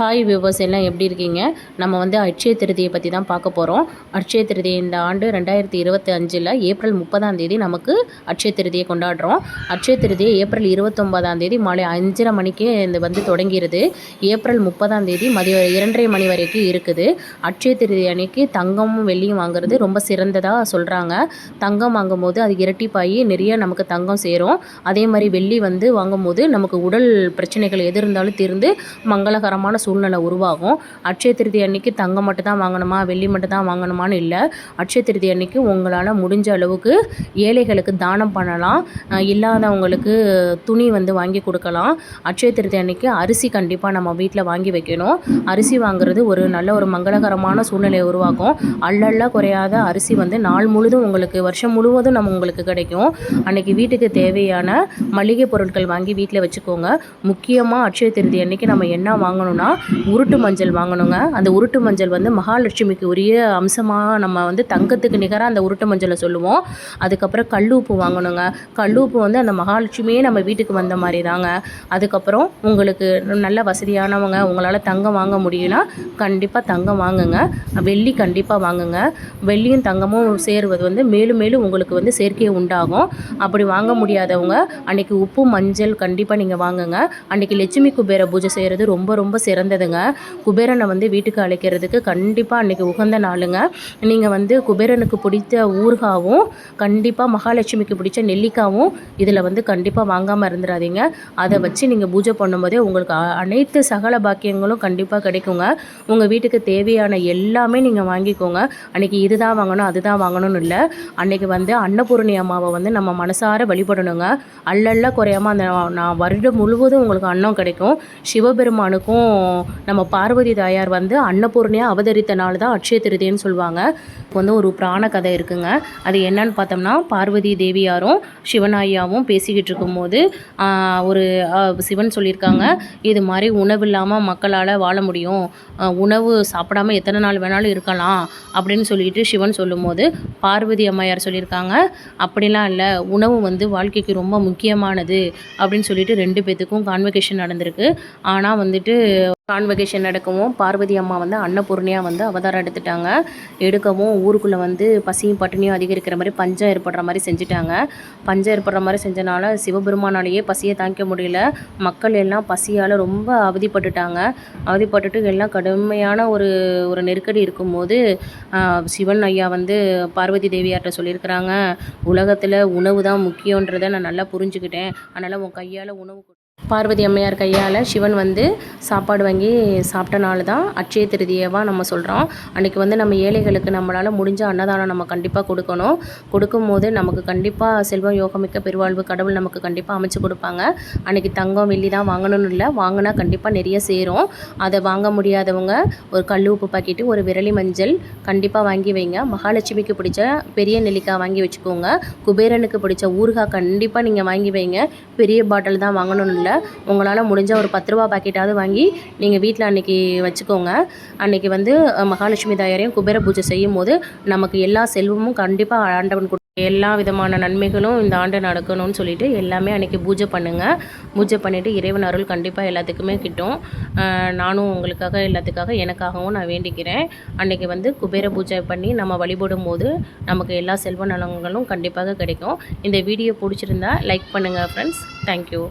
Hi viewers எல்லாம் எப்படி இருக்கீங்க? நம்ம அட்சய திருதியை பற்றி தான் பார்க்க போகிறோம். அட்சய திருதி இந்த ஆண்டு 2025 ஏப்ரல் 30 நமக்கு அட்சய திருதியை கொண்டாடுறோம். அட்சய திருதியை ஏப்ரல் 29 மாலை 5:30 மணிக்கு இந்த தொடங்கிடுது. ஏப்ரல் 30 மதியம் 2:30 மணி வரைக்கும் இருக்குது. அட்சய திருதி அன்னைக்கு தங்கமும் வெள்ளியும் வாங்குறது ரொம்ப சிறந்ததாக சொல்கிறாங்க. தங்கம் வாங்கும்போது அது இரட்டிப்பாகி நிறைய நமக்கு தங்கம் சேரும். அதே மாதிரி வெள்ளி வாங்கும்போது நமக்கு உடல் பிரச்சனைகள் எது இருந்தாலும் தீர்ந்து மங்களகரமான சூழ்நிலை உருவாகும். அட்சய திருதி அன்னைக்கு தங்கம் மட்டும் தான் வாங்கணுமா, வெள்ளி மட்டும் தான் வாங்கணுமான்னு இல்லை. அட்சய திருதி அன்னைக்கு உங்களால் முடிஞ்ச அளவுக்கு ஏழைகளுக்கு தானம் பண்ணலாம். இல்லாதவங்களுக்கு துணி வாங்கி கொடுக்கலாம். அட்சய திருதி அன்னைக்கு அரிசி கண்டிப்பாக நம்ம வீட்டில் வாங்கி வைக்கணும். அரிசி வாங்குறது ஒரு நல்ல ஒரு மங்களகரமான சூழ்நிலையை உருவாக்கும். அள்ளல்ல குறையாத அரிசி நாள் முழுதும் உங்களுக்கு வருஷம் முழுவதும் உங்களுக்கு கிடைக்கும். அன்னைக்கு வீட்டுக்கு தேவையான மளிகை பொருட்கள் வாங்கி வீட்டில் வச்சுக்கோங்க. முக்கியமாக அட்சய திருதி அன்னைக்கு நம்ம என்ன வாங்கணும்னா உருட்டு மஞ்சள் வாங்கணுங்க. அந்த உருட்டு மஞ்சள் மகாலட்சுமிக்கு உரிய அம்சமாக நம்ம தங்கத்துக்கு நிகராக அந்த உருட்டு மஞ்சளை சொல்லுவோம். அதுக்கப்புறம் கல்லுப்பு வாங்கணுங்க. கல்லுப்பு அந்த மகாலட்சுமியே நம்ம வீட்டுக்கு வந்த மாதிரி தாங்க. அதுக்கப்புறம் உங்களுக்கு நல்ல வசதியானவங்க உங்களால் தங்கம் வாங்க முடியும்னா கண்டிப்பாக தங்கம் வாங்குங்க. வெள்ளி கண்டிப்பாக வாங்குங்க. வெள்ளியும் தங்கமும் சேருவது மேலும் மேலும் உங்களுக்கு சேர்க்கையை உண்டாகும். அப்படி வாங்க முடியாதவங்க அன்றைக்கி உப்பு மஞ்சள் கண்டிப்பாக நீங்கள் வாங்குங்க. அன்றைக்கி லட்சுமி குபேர பூஜை செய்கிறது ரொம்ப ரொம்ப சிறந்ததுங்க. குபேரனை வீட்டுக்கு அழைக்கிறதுக்கு கண்டிப்பாக அன்றைக்கி உகந்த நாளுங்க. நீங்கள் குபேரனுக்கு பிடித்த ஊறுகாவும் கண்டிப்பாக மகாலட்சுமிக்கு பிடிச்ச நெல்லிக்காவும் இதில் கண்டிப்பாக வாங்காமல் இருந்துடாதீங்க. அதை வச்சு நீங்கள் பூஜை பண்ணும்போதே உங்களுக்கு அனைத்து சகல பாக்கியங்களும் கண்டிப்பாக கிடைக்குங்க. உங்கள் வீட்டுக்கு தேவையான எல்லாமே நீங்கள் வாங்கிக்கோங்க. அன்றைக்கி இதுதான் வாங்கணும் அதுதான் வாங்கணும்னு இல்லை. அன்றைக்கி அன்னபூரணி அம்மாவை நம்ம மனசார வழிபடணுங்க. அல்லல்ல குறையாமல் அந்த நான் வருடம் முழுவதும் உங்களுக்கு அன்னம் கிடைக்கும். சிவபெருமானுக்கும் நம்ம பார்வதி தாயார் அன்னபூர்ணியாக அவதரித்த நாள் தான் அட்சய திருதின்னு சொல்லுவாங்க. ஒரு புராண கதை இருக்குங்க. அது என்னன்னு பார்த்தோம்னா, பார்வதி தேவியாரும் சிவனாயாவும் பேசிக்கிட்டு இருக்கும்போது ஒரு சிவன் சொல்லியிருக்காங்க, இது மாதிரி உணவு இல்லாமல் மக்களால் வாழ முடியும், உணவு சாப்பிடாமல் எத்தனை நாள் வேணாலும் இருக்கலாம் அப்படின்னு சொல்லிட்டு சிவன் சொல்லும்போது பார்வதி அம்மையார் சொல்லியிருக்காங்க, அப்படிலாம் இல்லை, உணவு வாழ்க்கைக்கு ரொம்ப முக்கியமானது அப்படின்னு சொல்லிட்டு 2 பேத்துக்கும் கான்வெகேஷன் நடந்திருக்கு. ஆனால் கான்வெகேஷன் நடக்கவும் பார்வதி அம்மா அன்னபூர்ணியாக அவதாரம் எடுத்துட்டாங்க. எடுக்கவும் ஊருக்குள்ளே பசியும் பட்டினியும் அதிகரிக்கிற மாதிரி பஞ்சம் ஏற்படுற மாதிரி செஞ்சுட்டாங்க. பஞ்சம் ஏற்படுற மாதிரி செஞ்சனால சிவபெருமானாலேயே பசியை தாங்கிக்க முடியல. மக்கள் எல்லாம் பசியால் ரொம்ப அவதிப்பட்டுட்டாங்க. அவதிப்பட்டுட்டு எல்லாம் கடுமையான ஒரு நெருக்கடி இருக்கும்போது சிவன் ஐயா பார்வதி தேவியார்கிட்ட சொல்லியிருக்கிறாங்க, உலகத்தில் உணவு தான் முக்கியன்றதை நான் நல்லா புரிஞ்சுக்கிட்டேன், அதனால் உன் கையால் உணவு பார்வதி அம்மையார் கையால் சிவன் சாப்பாடு வாங்கி சாப்பிட்டனால தான் அட்சய திருதியவாக நம்ம சொல்கிறோம். அன்றைக்கி நம்ம ஏழைகளுக்கு நம்மளால் முடிஞ்ச அன்னதானம் நம்ம கண்டிப்பாக கொடுக்கணும். கொடுக்கும்போது நமக்கு கண்டிப்பாக செல்வம் யோகமிக்க பெருவாழ்வு கடவுள் நமக்கு கண்டிப்பாக அமைச்சு கொடுப்பாங்க. அன்றைக்கி தங்கம் வெள்ளி தான் வாங்கணும்னு இல்லை, வாங்கினா கண்டிப்பாக நிறைய சேரும். அதை வாங்க முடியாதவங்க ஒரு கல் உப்பு பாக்கெட்டு, ஒரு விரலி மஞ்சள் கண்டிப்பாக வாங்கி வைங்க. மகாலட்சுமிக்கு பிடிச்ச பெரிய நெல்லிக்காய் வாங்கி வச்சுக்கோங்க. குபேரனுக்கு பிடிச்ச ஊறுகாய் கண்டிப்பாக நீங்கள் வாங்கி வைங்க. பெரிய பாட்டில் தான் வாங்கணும்னு இல்லை, உங்களால் முடிஞ்ச ஒரு 10 ரூபா பாக்கெட்டாவது வாங்கி நீங்கள் வீட்டில் அன்றைக்கி வச்சுக்கோங்க. அன்றைக்கி மகாலட்சுமி தாயாரையும் குபேர பூஜை செய்யும் போது நமக்கு எல்லா செல்வமும் கண்டிப்பாக ஆண்டவன் எல்லா விதமான நன்மைகளும் இந்த ஆண்டு நடக்கணும்னு சொல்லிட்டு எல்லாமே அன்றைக்கி பூஜை பண்ணுங்கள். பூஜை பண்ணிவிட்டு இறைவன் அருள் கண்டிப்பாக எல்லாத்துக்குமே கிட்டும். நானும் உங்களுக்காக எல்லாத்துக்காக எனக்காகவும் நான் வேண்டிக்கிறேன். அன்றைக்கி குபேர பூஜை பண்ணி நம்ம வழிபடும் போது நமக்கு எல்லா செல்வ நலங்களும் கண்டிப்பாக கிடைக்கும். இந்த வீடியோ பிடிச்சிருந்தா லைக் பண்ணுங்கள் ஃப்ரெண்ட்ஸ். தேங்க்யூ.